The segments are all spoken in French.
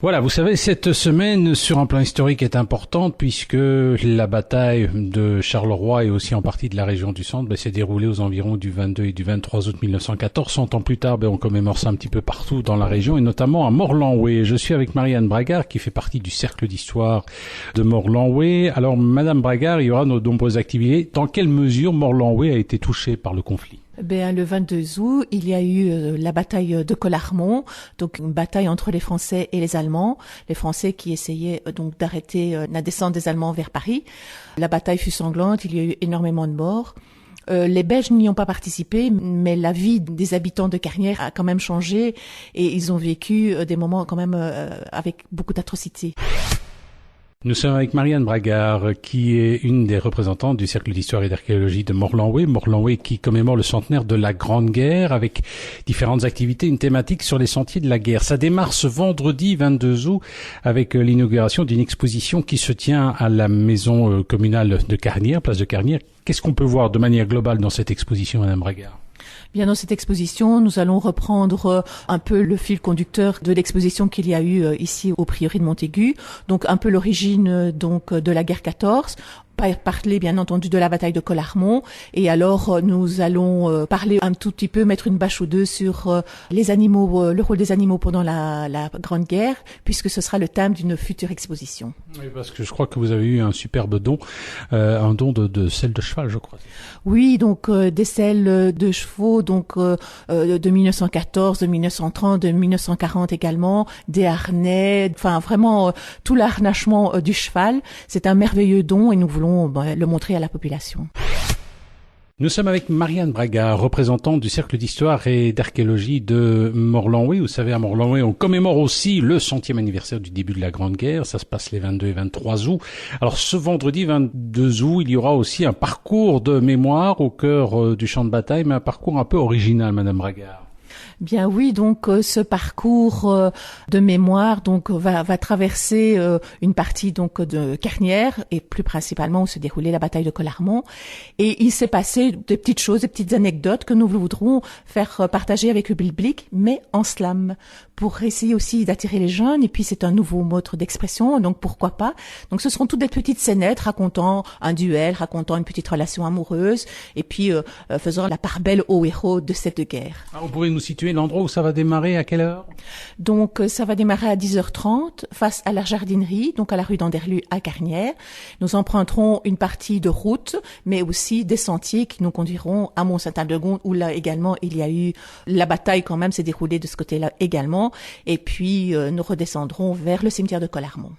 Voilà, vous savez, cette semaine sur un plan historique est importante puisque la bataille de Charleroi et aussi en partie de la région du Centre s'est déroulée aux environs du 22 et du 23 août 1914. 100 ans plus tard, on commémore ça un petit peu partout dans la région et notamment à Morlanway. Je suis avec Marianne Bragard qui fait partie du cercle d'histoire de Morlanway. Alors, Madame Bragard, il y aura nos nombreuses activités. Dans quelle mesure Morlanway a été touché par le conflit ? Le 22 août, il y a eu la bataille de Collarmont, donc une bataille entre les Français et les Allemands. Les Français qui essayaient donc d'arrêter la descente des Allemands vers Paris. La bataille fut sanglante, il y a eu énormément de morts. Les Belges n'y ont pas participé, mais la vie des habitants de Carnières a quand même changé et ils ont vécu des moments quand même avec beaucoup d'atrocités. Nous sommes avec Marianne Bragard, qui est une des représentantes du Cercle d'Histoire et d'Archéologie de Morlanway. Morlanway qui commémore le centenaire de la Grande Guerre avec différentes activités, une thématique sur les sentiers de la guerre. Ça démarre ce vendredi 22 août avec l'inauguration d'une exposition qui se tient à la maison communale de Carnières, place de Carnières. Qu'est-ce qu'on peut voir de manière globale dans cette exposition, Madame Bragard ? Bien, dans cette exposition, nous allons reprendre un peu le fil conducteur de l'exposition qu'il y a eu ici au Prieuré de Montaigu. Donc, un peu l'origine de la guerre 14. Parler bien entendu de la bataille de Collarmont et alors nous allons parler un tout petit peu, mettre une bâche ou deux sur les animaux, le rôle des animaux pendant la Grande Guerre, puisque ce sera le thème d'une future exposition. Oui, parce que je crois que vous avez eu un superbe don, un don de selles de cheval, je crois. Oui, donc des selles de chevaux, donc de 1914, de 1930, de 1940 également, des harnais, enfin vraiment tout l'harnachement du cheval. C'est un merveilleux don et nous voulons le montrer à la population. Nous sommes avec Marianne Bragard, représentante du Cercle d'Histoire et d'Archéologie de Morlanway. Vous savez, à Morlanway, on commémore aussi le 100e anniversaire du début de la Grande Guerre. Ça se passe les 22 et 23 août. Alors, ce vendredi 22 août, il y aura aussi un parcours de mémoire au cœur du champ de bataille, mais un parcours un peu original, Madame Bragard. Bien oui, donc ce parcours de mémoire donc va traverser une partie donc de Carnières et plus principalement où se déroulait la bataille de Collarmont et il s'est passé des petites choses, des petites anecdotes que nous voudrons faire partager avec le public mais en slam pour essayer aussi d'attirer les jeunes et puis c'est un nouveau mode d'expression donc pourquoi pas. Donc ce seront toutes des petites scénettes racontant un duel, racontant une petite relation amoureuse et puis faisant la part belle aux héros de cette guerre. Alors, vous pouvez nous situer l'endroit où ça va démarrer, à quelle heure ? Donc, ça va démarrer à 10h30 face à la jardinerie, donc à la rue d'Anderlu à Carnières. Nous emprunterons une partie de route, mais aussi des sentiers qui nous conduiront à Mont-Saint-Aldegonde, où là également, il y a eu la bataille quand même s'est déroulée de ce côté-là également. Et puis, nous redescendrons vers le cimetière de Collarmont.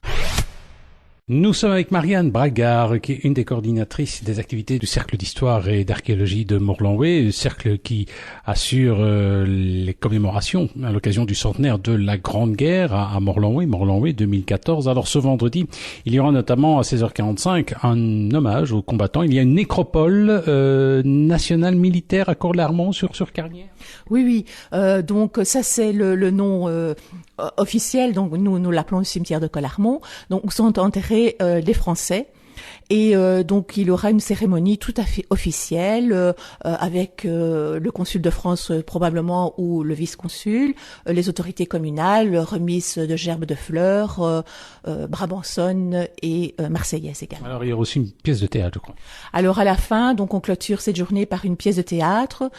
Nous sommes avec Marianne Bragard, qui est une des coordinatrices des activités du Cercle d'Histoire et d'Archéologie de Morlanway, cercle qui assure les commémorations à l'occasion du centenaire de la Grande Guerre à Morlanway 2014. Alors ce vendredi, il y aura notamment à 16h45 un hommage aux combattants. Il y a une nécropole nationale militaire à Collarmont sur Carnières. Oui, donc ça c'est le nom officiel, donc nous l'appelons le cimetière de Collarmont. Donc où sont enterrés les Français. Et donc il y aura une cérémonie tout à fait officielle avec le consul de France probablement ou le vice-consul, les autorités communales, remise de gerbes de fleurs, brabançonne et marseillaise également. Alors il y aura aussi une pièce de théâtre, je crois. Alors à la fin, donc on clôture cette journée par une pièce de théâtre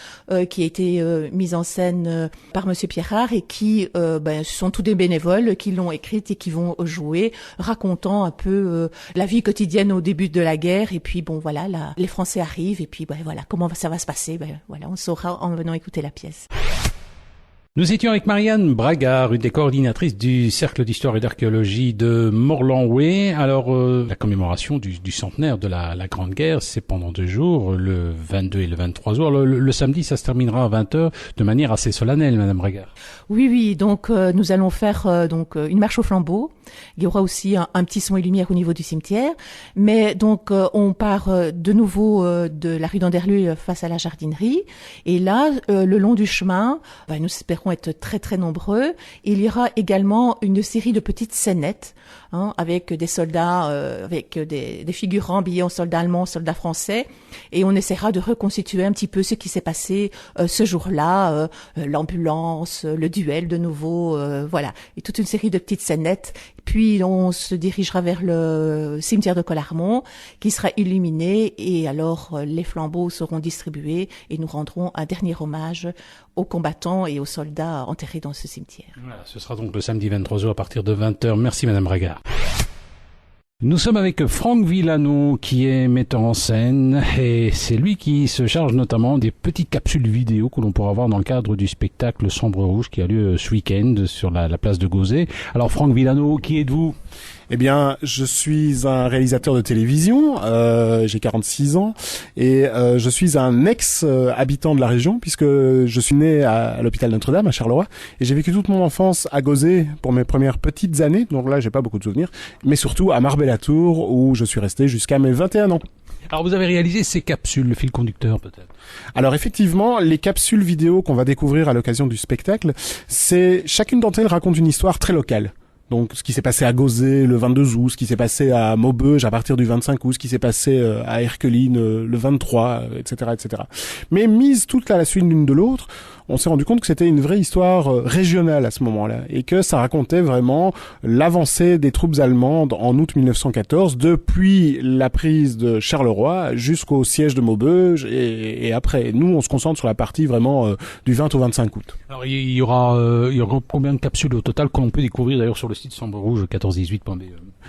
qui a été mise en scène par Monsieur Pierrard et qui ce sont tous des bénévoles qui l'ont écrite et qui vont jouer, racontant un peu la vie quotidienne au début de la guerre et puis les Français arrivent et puis comment ça va se passer, on saura en venant écouter la pièce. Nous étions avec Marianne Bragard, une des coordinatrices du Cercle d'Histoire et d'Archéologie de Morlanway. Alors, la commémoration du centenaire de la Grande Guerre, c'est pendant 2 jours, le 22 et le 23 août. Alors, le samedi, ça se terminera à 20h de manière assez solennelle, Madame Bragard. Oui, donc nous allons faire une marche au flambeau Il y aura aussi un petit son et lumière au niveau du cimetière. Mais donc, on part de nouveau de la rue d'Anderlu face à la jardinerie. Et là, le long du chemin, nous espérons être très très nombreux. Il y aura également une série de petites scénettes, avec des soldats, avec des figurants habillés en soldats allemands, soldats français. Et on essaiera de reconstituer un petit peu ce qui s'est passé ce jour-là, l'ambulance, le duel de nouveau, voilà. Et toute une série de petites scénettes. Puis on se dirigera vers le cimetière de Collarmont, qui sera illuminé, et alors les flambeaux seront distribués et nous rendrons un dernier hommage aux combattants et aux soldats enterrés dans ce cimetière. Voilà, ce sera donc le samedi 23 août à partir de 20h. Merci Madame Bragard. Nous sommes avec Franck Villano, qui est metteur en scène, et c'est lui qui se charge notamment des petites capsules vidéo que l'on pourra voir dans le cadre du spectacle Sombre Rouge qui a lieu ce week-end sur la place de Gauzet. Alors Franck Villano, qui êtes-vous ? Eh bien, je suis un réalisateur de télévision, j'ai 46 ans, et je suis un ex-habitant de la région, puisque je suis né à l'hôpital Notre-Dame, à Charleroi, et j'ai vécu toute mon enfance à Gauzet pour mes premières petites années, donc là j'ai pas beaucoup de souvenirs, mais surtout à Marbella-Tour, où je suis resté jusqu'à mes 21 ans. Alors vous avez réalisé ces capsules, le fil conducteur peut-être ? Alors effectivement, les capsules vidéo qu'on va découvrir à l'occasion du spectacle, chacune d'entre elles raconte une histoire très locale. Donc, ce qui s'est passé à Gauzet le 22 août, ce qui s'est passé à Maubeuge à partir du 25 août, ce qui s'est passé à Erqueline le 23, etc., etc. Mais mise toute à la suite l'une de l'autre, on s'est rendu compte que c'était une vraie histoire régionale à ce moment-là, et que ça racontait vraiment l'avancée des troupes allemandes en août 1914, depuis la prise de Charleroi jusqu'au siège de Maubeuge et après. Nous, on se concentre sur la partie vraiment du 20 au 25 août. Alors, il y aura combien de capsules au total qu'on peut découvrir d'ailleurs sur le site Sombre Rouge 1418.be?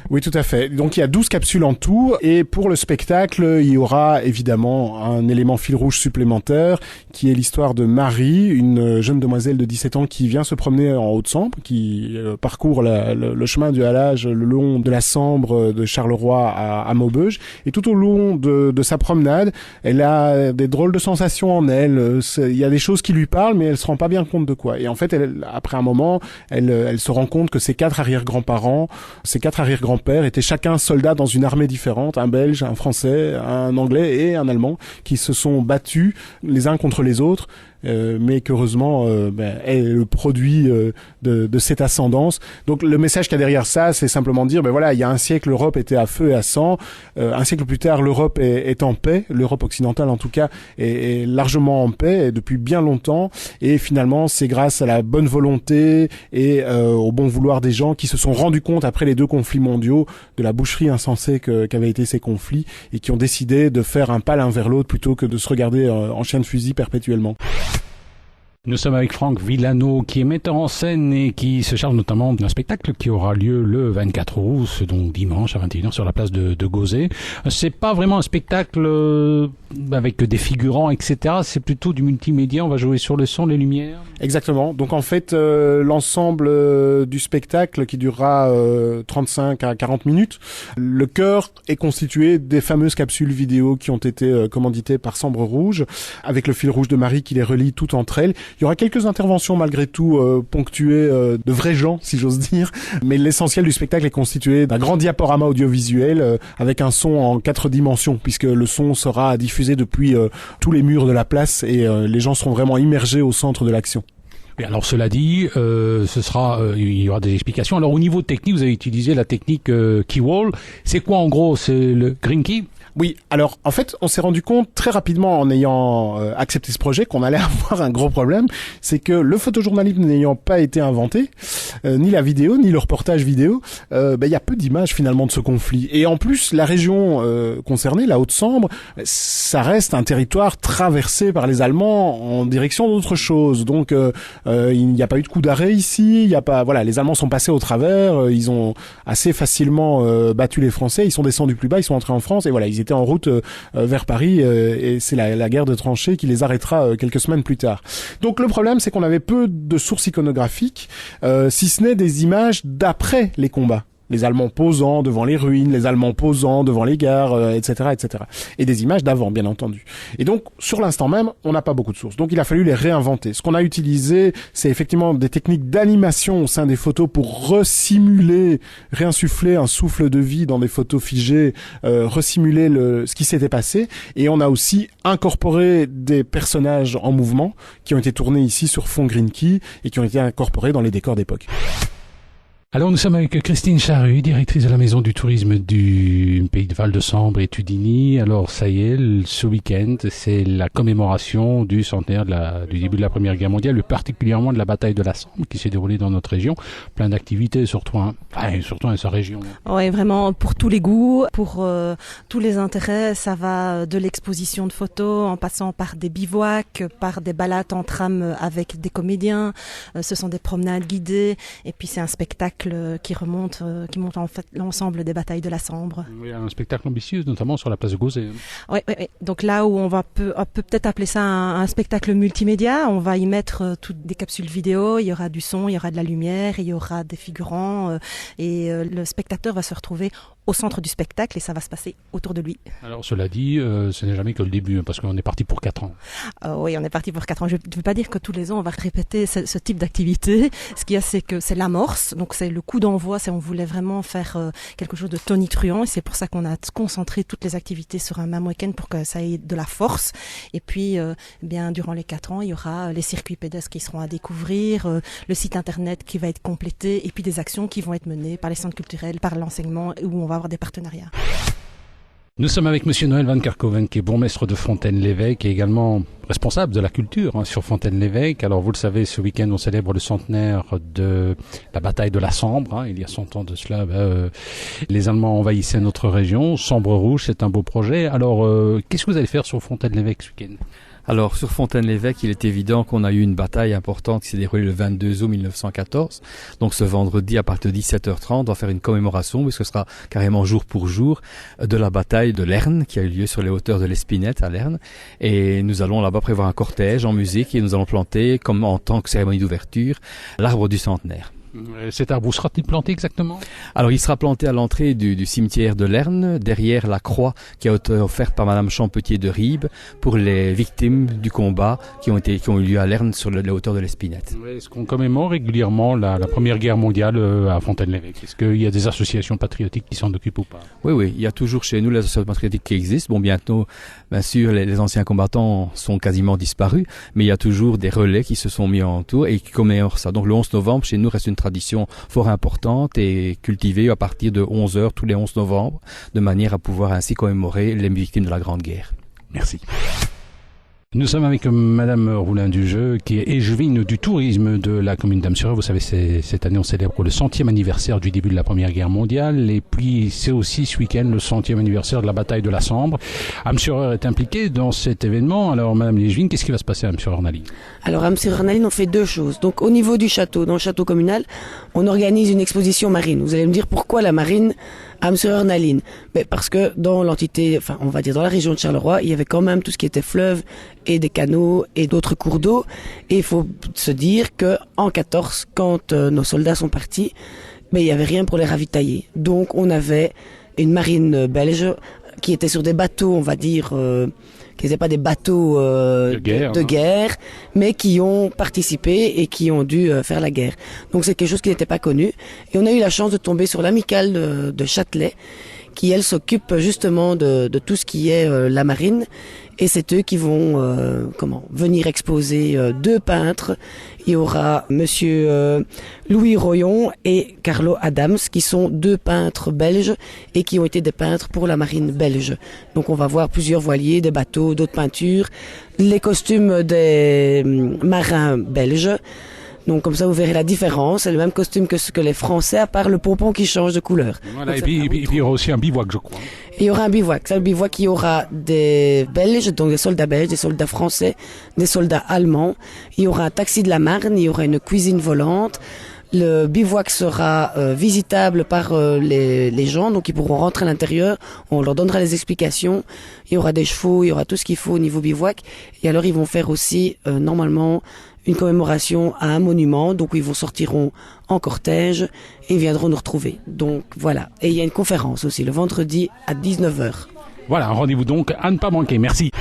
Oui, tout à fait. Donc il y a 12 capsules en tout, et pour le spectacle, il y aura évidemment un élément fil rouge supplémentaire qui est l'histoire de Marie, une jeune demoiselle de 17 ans qui vient se promener en Haute-Sambre, qui parcourt le chemin du halage le long de la Sambre de Charleroi à Maubeuge, et tout au long de sa promenade, elle a des drôles de sensations en elle. Il y a des choses qui lui parlent, mais elle se rend pas bien compte de quoi. Et en fait, après un moment, elle se rend compte que ses 4 arrière-grands-parents, ses 4 arrière-grands-pères étaient chacun soldats dans une armée différente, un Belge, un Français, un Anglais et un Allemand, qui se sont battus les uns contre les autres, mais qu'heureusement est le produit de cette ascendance. Donc le message qu'il y a derrière ça, c'est simplement dire, voilà, il y a un siècle, l'Europe était à feu et à sang. Un siècle plus tard, l'Europe est en paix. L'Europe occidentale, en tout cas, est largement en paix, et depuis bien longtemps. Et finalement, c'est grâce à la bonne volonté et au bon vouloir des gens qui se sont rendus compte, après les 2 conflits mondiaux, de la boucherie insensée qu'avaient été ces conflits, et qui ont décidé de faire un pas l'un vers l'autre plutôt que de se regarder en chien de fusil perpétuellement. Nous sommes avec Franck Villano, qui est metteur en scène et qui se charge notamment d'un spectacle qui aura lieu le 24 août, donc dimanche à 21h sur la place de Gauzet. C'est pas vraiment un spectacle avec des figurants, etc. C'est plutôt du multimédia. On va jouer sur le son, les lumières. Exactement. Donc en fait, l'ensemble du spectacle, qui durera 35 à 40 minutes, le cœur est constitué des fameuses capsules vidéo qui ont été commanditées par Sombre Rouge, avec le fil rouge de Marie qui les relie toutes entre elles. Il y aura quelques interventions malgré tout ponctuées de vrais gens, si j'ose dire, mais l'essentiel du spectacle est constitué d'un grand diaporama audiovisuel avec un son en 4 dimensions, puisque le son sera diffusé depuis tous les murs de la place, et les gens seront vraiment immergés au centre de l'action. Et alors cela dit, il y aura des explications. Alors au niveau technique, vous avez utilisé la technique Keywall. C'est quoi en gros? C'est le Green Key? Oui, alors en fait, on s'est rendu compte très rapidement en ayant accepté ce projet qu'on allait avoir un gros problème, c'est que le photojournalisme n'ayant pas été inventé, ni la vidéo, ni le reportage vidéo, il y a peu d'images finalement de ce conflit. Et en plus, la région concernée, la Haute-Sambre, ça reste un territoire traversé par les Allemands en direction d'autre chose. Donc il n'y a pas eu de coup d'arrêt ici, il y a pas, voilà, les Allemands sont passés au travers, ils ont assez facilement battu les Français, ils sont descendus plus bas, ils sont entrés en France, et voilà, ils étaient en route vers Paris, et c'est la guerre de tranchées qui les arrêtera quelques semaines plus tard. Donc le problème, c'est qu'on avait peu de sources iconographiques, si ce n'est des images d'après les combats. Les Allemands posant devant les ruines, les Allemands posant devant les gares, etc., etc. Et des images d'avant, bien entendu. Et donc, sur l'instant même, on n'a pas beaucoup de sources. Donc, il a fallu les réinventer. Ce qu'on a utilisé, c'est effectivement des techniques d'animation au sein des photos pour resimuler, réinsuffler un souffle de vie dans des photos figées, resimuler ce qui s'était passé. Et on a aussi incorporé des personnages en mouvement qui ont été tournés ici sur fond green key et qui ont été incorporés dans les décors d'époque. Alors nous sommes avec Christine Charru, directrice de la Maison du Tourisme du Pays de Val-de-Sambre et Tudigny. Alors ça y est, ce week-end, c'est la commémoration du centenaire du début de la Première Guerre mondiale, et particulièrement de la bataille de la Sambre qui s'est déroulée dans notre région. Plein d'activités, surtout dans sa région. Oui, vraiment pour tous les goûts, pour tous les intérêts. Ça va de l'exposition de photos en passant par des bivouacs, par des balades en tram avec des comédiens. Ce sont des promenades guidées et puis c'est un spectacle qui montre en fait l'ensemble des batailles de la Sambre. Oui, un spectacle ambitieux, notamment sur la place de Gauzet. Oui. Donc là où on peut peut-être appeler ça un spectacle multimédia, on va y mettre toutes des capsules vidéo, il y aura du son, il y aura de la lumière, il y aura des figurants et le spectateur va se retrouver au centre du spectacle et ça va se passer autour de lui. Alors cela dit, ce n'est jamais que le début parce qu'on est parti pour 4 ans. Oui, on est parti pour 4 ans. Je ne veux pas dire que tous les ans on va répéter ce type d'activité. Ce qu'il y a, c'est que c'est l'amorce, donc c'est le coup d'envoi. On voulait vraiment faire quelque chose de tonitruant et c'est pour ça qu'on a concentré toutes les activités sur un même week-end pour que ça ait de la force. Et puis, bien durant les 4 ans, il y aura les circuits pédestres qui seront à découvrir, le site internet qui va être complété et puis des actions qui vont être menées par les centres culturels, par l'enseignement où on va avoir des partenariats. Nous sommes avec Monsieur Noël Van Kerkhoven, qui est bourgmestre de Fontaine-l'Évêque et également responsable de la culture sur Fontaine-l'Évêque. Alors vous le savez, ce week-end on célèbre le centenaire de la bataille de la Sambre. Il y a 100 ans de cela, les Allemands envahissaient notre région. Sambre rouge, c'est un beau projet. Alors qu'est-ce que vous allez faire sur Fontaine-l'Évêque ce week-end ? Alors, sur Fontaine-l'Évêque, il est évident qu'on a eu une bataille importante qui s'est déroulée le 22 août 1914. Donc, ce vendredi, à partir de 17h30, on va faire une commémoration, puisque ce sera carrément jour pour jour, de la bataille de Lerne, qui a eu lieu sur les hauteurs de l'Espinette, à Lerne. Et nous allons là-bas prévoir un cortège en musique et nous allons planter, comme en tant que cérémonie d'ouverture, l'arbre du centenaire. Cet arbre, où sera-t-il planté exactement ? Alors, il sera planté à l'entrée du cimetière de Lerne, derrière la croix qui a été offerte par Madame Champetier de Ribes pour les victimes du combat qui ont eu lieu à Lerne sur les hauteurs de l'Espinette. Est-ce qu'on commémore régulièrement la Première Guerre mondiale à Fontaine-l'Évêque ? Est-ce qu'il y a des associations patriotiques qui s'en occupent ou pas ? Oui, il y a toujours chez nous les associations patriotiques qui existent. Bon, bientôt, bien sûr, les anciens combattants sont quasiment disparus, mais il y a toujours des relais qui se sont mis en tour et qui commémorent ça. Donc, le 11 novembre, chez nous, reste une tradition fort importante et cultivée à partir de 11h tous les 11 novembre, de manière à pouvoir ainsi commémorer les victimes de la Grande Guerre. Merci. Nous sommes avec Madame Roulin-Dujeu, qui est échevine du tourisme de la commune d'Amsureur. Vous savez, cette année, on célèbre le 100e anniversaire du début de la Première Guerre mondiale. Et puis, c'est aussi ce week-end le 100e anniversaire de la bataille de la Sambre. Amsureur est impliqué dans cet événement. Alors, Madame l'échevine, qu'est-ce qui va se passer à Amsureur-Naline ? Alors, à Amsureur-Naline, on fait 2 choses. Donc, au niveau du château, dans le château communal, on organise une exposition marine. Vous allez me dire pourquoi la marine à Amsureur-Naline? Parce que dans l'entité, on va dire dans la région de Charleroi, il y avait quand même tout ce qui était fleuve et des canaux et d'autres cours d'eau. Et il faut se dire que en 14, quand nos soldats sont partis, il y avait rien pour les ravitailler. Donc on avait une marine belge qui était sur des bateaux, on va dire, qui n'étaient pas des bateaux de guerre, mais qui ont participé et qui ont dû faire la guerre. Donc c'est quelque chose qui n'était pas connu. Et on a eu la chance de tomber sur l'amicale de Châtelet, qui elle s'occupe justement de tout ce qui est la marine. Et c'est eux qui vont venir exposer 2 peintres. Il y aura Monsieur Louis Royon et Carlo Adams, qui sont 2 peintres belges et qui ont été des peintres pour la marine belge. Donc on va voir plusieurs voiliers, des bateaux, d'autres peintures, les costumes des marins belges. Donc comme ça vous verrez la différence, c'est le même costume que ce que les Français, à part le pompon qui change de couleur. Voilà, et puis il y aura aussi un bivouac, je crois. Il y aura un bivouac. Ça, le bivouac, il y aura des Belges, donc des soldats belges, des soldats français, des soldats allemands. Il y aura un taxi de la Marne, il y aura une cuisine volante. Le bivouac sera visitable par les gens, donc ils pourront rentrer à l'intérieur. On leur donnera les explications. Il y aura des chevaux, il y aura tout ce qu'il faut au niveau bivouac. Et alors ils vont faire aussi normalement une commémoration à un monument. Donc ils sortiront en cortège et ils viendront nous retrouver. Donc voilà. Et il y a une conférence aussi le vendredi à 19h. Voilà, un rendez-vous donc à ne pas manquer. Merci.